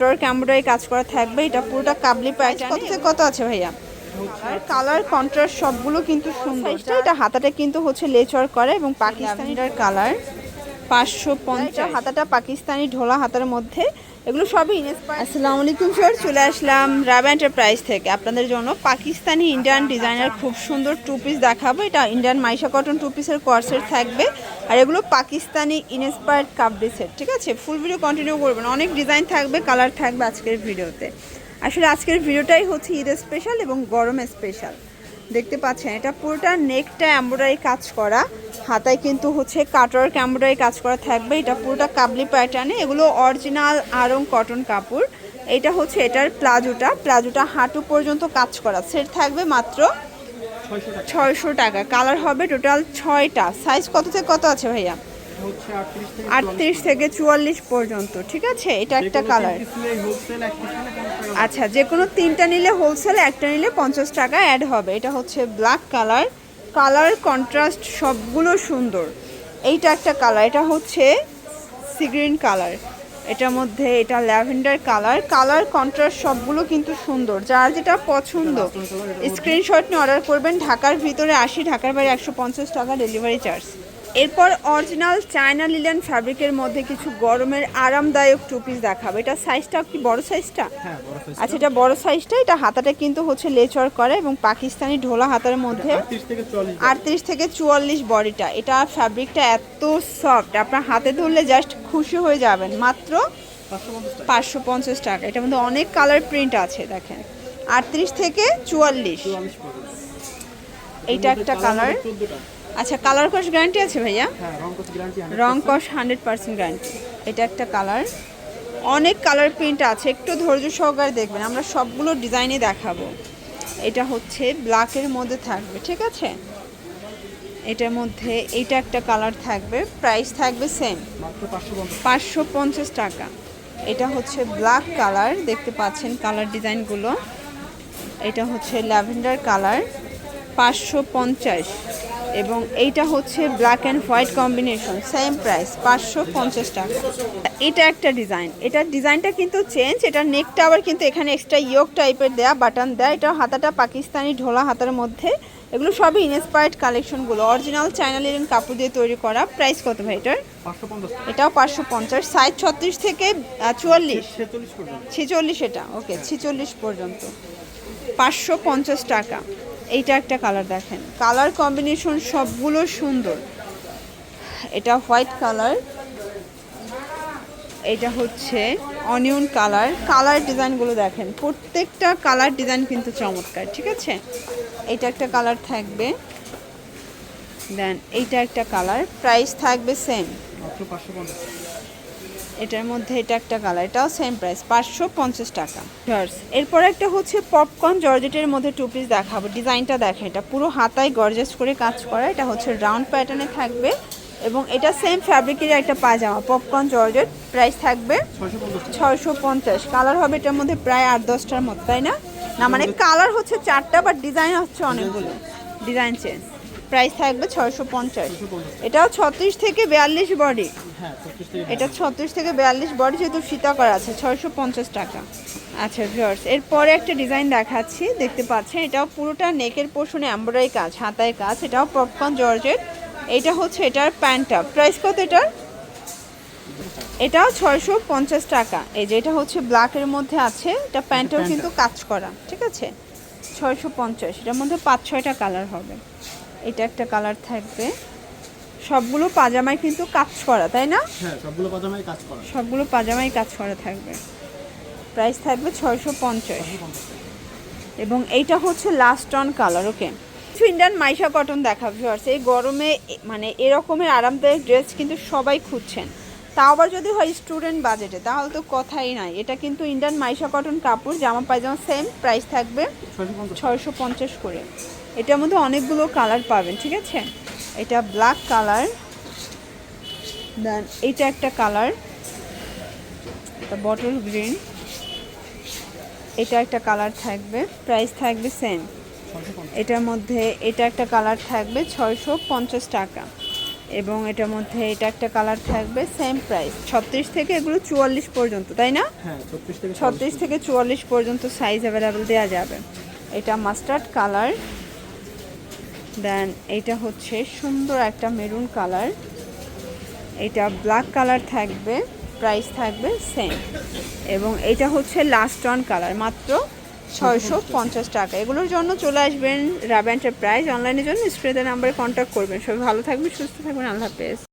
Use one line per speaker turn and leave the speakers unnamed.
Embroidery কাজ করা থাকবে। এটা পুরোটা কাবলি প্রাইস কত থেকে কত আছে ভাইয়া? কালার কন্ট্রাস্ট সবগুলো কিন্তু সুন্দর। এটা হাতাটা কিন্তু হচ্ছে লেচর করে এবং পাকিস্তানিটার কালার 550। হাতাটা পাকিস্তানি ঢোলা হাতার মধ্যে, এগুলো সবই ইনস্পায়ার্ড। আসসালামু আলাইকুম স্যার, চলে আসলাম রাবা এন্টারপ্রাইজ থেকে আপনাদের জন্য পাকিস্তানি ইন্ডিয়ান ডিজাইনার খুব সুন্দর টু পিস দেখাবো। এটা ইন্ডিয়ান মাইশা কটন টু পিসের কোয়ার্সেট থাকবে, আর এগুলো পাকিস্তানি ইনস্পায়ার্ড কাবলি সেট। ঠিক আছে, ফুল ভিডিও কন্টিনিউ করবেন, অনেক ডিজাইন থাকবে, কালার থাকবে আজকের ভিডিওতে। আসলে আজকের ভিডিওটাই হচ্ছে ঈদ স্পেশাল এবং গরম স্পেশাল। দেখতে পাচ্ছেন এটা পুরোটা নেকটা এমব্রয়ডারি কাজ করা, হাতায় কিন্তু হচ্ছে কাটওয়ার্ক এমব্রয়ডারি কাজ করা থাকবে। এটা পুরোটা কাবলি প্যাটার্নে, এগুলো অরিজিনাল আড়ং কটন কাপড়। এটা হচ্ছে এটার প্লাজোটা হাঁটু পর্যন্ত কাজ করা। সেট থাকবে মাত্র 600 টাকা। কালার হবে টোটাল 6টা। সাইজ কত থেকে কত আছে ভাইয়া? 38 থেকে 44 পর্যন্ত। ঠিক আছে, এটা একটা কালার। আচ্ছা, যে কোনো 3টা নিলে হোলসেল, একটা নিলে 50 টাকা অ্যাড হবে। এটা হচ্ছে ব্ল্যাক কালার, কালার কন্ট্রাস্ট সবগুলো সুন্দর। এইটা একটা কালার, এটা হচ্ছে সি গ্রিন কালার, এটার মধ্যে এটা ল্যাভেন্ডার কালার। কালার কন্ট্রাস্ট সবগুলো কিন্তু সুন্দর। যার যেটা পছন্দ স্ক্রিনশট নিয়ে অর্ডার করবেন। ঢাকার ভিতরে 80, ঢাকার বাইরে 150 টাকা ডেলিভারি চার্জ। এরপর অরিজিনাল চায়না লিলেন ফ্যাব্রিকের মধ্যে কিছু গরমের আরামদায়ক টু পিস দেখাবো। এটা সাইজটা কি বড় সাইজটা? আচ্ছা, এটা বড় সাইজটা। এটা হাতাটা কিন্তু হচ্ছে লেচর করে এবং পাকিস্তানি ঢোলা হাতার মধ্যে 38 থেকে 44 বডিটা। এটা ফ্যাব্রিকটা এত সফট, আপনার হাতে ধরলে জাস্ট খুশি হয়ে যাবেন। মাত্র 550 টাকা। এটার মধ্যে অনেক কালার প্রিন্ট আছে, দেখেন 38 থেকে 44। এইটা একটা কালার। আচ্ছা, কালার কস গ্যারান্টি আছে ভাইয়া? রং কস 100% গ্যারান্টি। এটা একটা কালার। অনেক কালার প্রিন্ট আছে, একটু ধৈর্য সহকারে দেখবেন, আমরা সবগুলো ডিজাইনে দেখাবো। এটা হচ্ছে ব্ল্যাকের মধ্যে থাকবে। ঠিক আছে, এটার মধ্যে এইটা একটা কালার থাকবে, প্রাইস থাকবে সেম 550 টাকা। এটা হচ্ছে ব্ল্যাক কালার, দেখতে পাচ্ছেন কালার ডিজাইনগুলো। এটা হচ্ছে ল্যাভেন্ডার কালার 550, এবং এইটা হচ্ছে black and white combination, same price 550 টাকা। এটা একটা ডিজাইন, এটার ডিজাইনটা কিন্তু চেঞ্জ। এটার নেকটা আবার কিন্তু এখানে এক্সট্রা ইয়োক টাইপের দেয়া, বাটন দেয়া। এটা হাতাটা পাকিস্তানি ঢোলা হাতার মধ্যে, এগুলো সবই ইনস্পায়ার্ড কালেকশনগুলো, অরিজিনাল চায়না লিনেন কাপড় দিয়ে তৈরি করা। প্রাইস কত ভাই এটার? এটাও 550। সাইজ 36 থেকে 44, 46। এটা ওকে, 46 পর্যন্ত 550 টাকা। এইটা একটা কালার, দেখেন কালার কম্বিনেশন সবগুলো সুন্দর। এটা হোয়াইট কালার, এটা হচ্ছে অনিয়ন কালার। কালার ডিজাইনগুলো দেখেন, প্রত্যেকটা কালার ডিজাইন কিন্তু চমৎকার। ঠিক আছে, এইটা একটা কালার থাকবে, দেন এইটা একটা কালার। প্রাইস থাকবে সেম, এটার মধ্যে এটা একটা কালার, এটাও সেম প্রাইস 550 টাকা। এরপর একটা হচ্ছে পপকর্ন জর্জেটের মধ্যে টু পিস দেখাবো। ডিজাইনটা দেখেন, এটা পুরো হাতায় গর্জাস করে কাজ করা। এটা হচ্ছে রাউন্ড প্যাটার্নে থাকবে, এবং এটা সেম ফ্যাব্রিকের একটা পায়জামা, পপকর্ন জর্জেট। প্রাইস থাকবে 650। কালার হবে এটার মধ্যে প্রায় 8-10টার মতো, তাই না? না মানে কালার হচ্ছে 4টা, বাট ডিজাইন হচ্ছে অনেকগুলো, ডিজাইন চেঞ্জ। প্রাইস থাকবে 650। এটাও 36 থেকে 42 বডি। এটা 36 থেকে 42 বডি, যেহেতু ফিতা করা আছে। 650 টাকা। আচ্ছা ভিউয়ার্স, এরপরে একটা ডিজাইন দেখাচ্ছি, দেখতে পাচ্ছেন এটাও পুরোটা নেকের পোর্শনে এমব্রয়ডারি কাজ, হাতায় কাজ। এটাও পপকর্ন জর্জেট। এটা হচ্ছে এটার প্যান্টটা। প্রাইস কত এটার? এটাও 650 টাকা। এই যে এটা হচ্ছে ব্ল্যাকের মধ্যে আছে, এটা প্যান্টটাও কিন্তু কাজ করা। ঠিক আছে, 650। এটার মধ্যে 5-6টা কালার হবে। এটা একটা কালার থাকবে। সবগুলো পাজামায় কিন্তু কাজ করা, তাই না?
হ্যাঁ, সবগুলো পাজামায় কাজ করা,
সবগুলো পাজামায় কাজ করা থাকবে। প্রাইস থাকবে 650। এবং এইটা হচ্ছে লাস্ট অন কালার। ওকে, কিছু ইন্ডিয়ান মাইশা কটন দেখা ভিউয়ার্স। এই গরমে মানে এরকমের আরামদায়ক ড্রেস কিন্তু সবাই খুঁজছেন, তাও আবার যদি হয় স্টুডেন্ট বাজেটে, তাহলে তো কথাই নাই। এটা কিন্তু ইন্ডিয়ান মাইশা কটন কাপড়, জামা পায়জামা সেম। প্রাইস থাকবে 650 করে। এটার মধ্যে অনেকগুলো কালার পাবেন। ঠিক আছে, এটা ব্ল্যাক কালার, দেন এইটা একটা কালার, এটা বটল গ্রিন, এটা একটা কালার থাকবে। প্রাইস থাকবে সেম। এটার মধ্যে এটা একটা কালার থাকবে 650 টাকা। এবং এটার মধ্যে এটা একটা কালার থাকবে, সেম প্রাইস 36 থেকে এগুলো 44 পর্যন্ত, তাই না?
হ্যাঁ
36 থেকে 44 পর্যন্ত সাইজ অ্যাভেলেবেল দেওয়া যাবে। এটা মাস্টার্ড কালার, দেন এটা হচ্ছে সুন্দর একটা মেরুন কালার, এটা ব্ল্যাক কালার থাকবে, প্রাইস থাকবে সেম। এবং এটা হচ্ছে লাস্ট অন কালার, মাত্র 650 টাকা। এগুলোর জন্য চলে আসবেন রাবা এন্টারপ্রাইজ, অনলাইনের জন্য স্ক্রিনের নাম্বারে কন্ট্যাক্ট করবেন। সবাই ভালো থাকবেন, সুস্থ থাকবেন, আল্লাহ হাফেজ।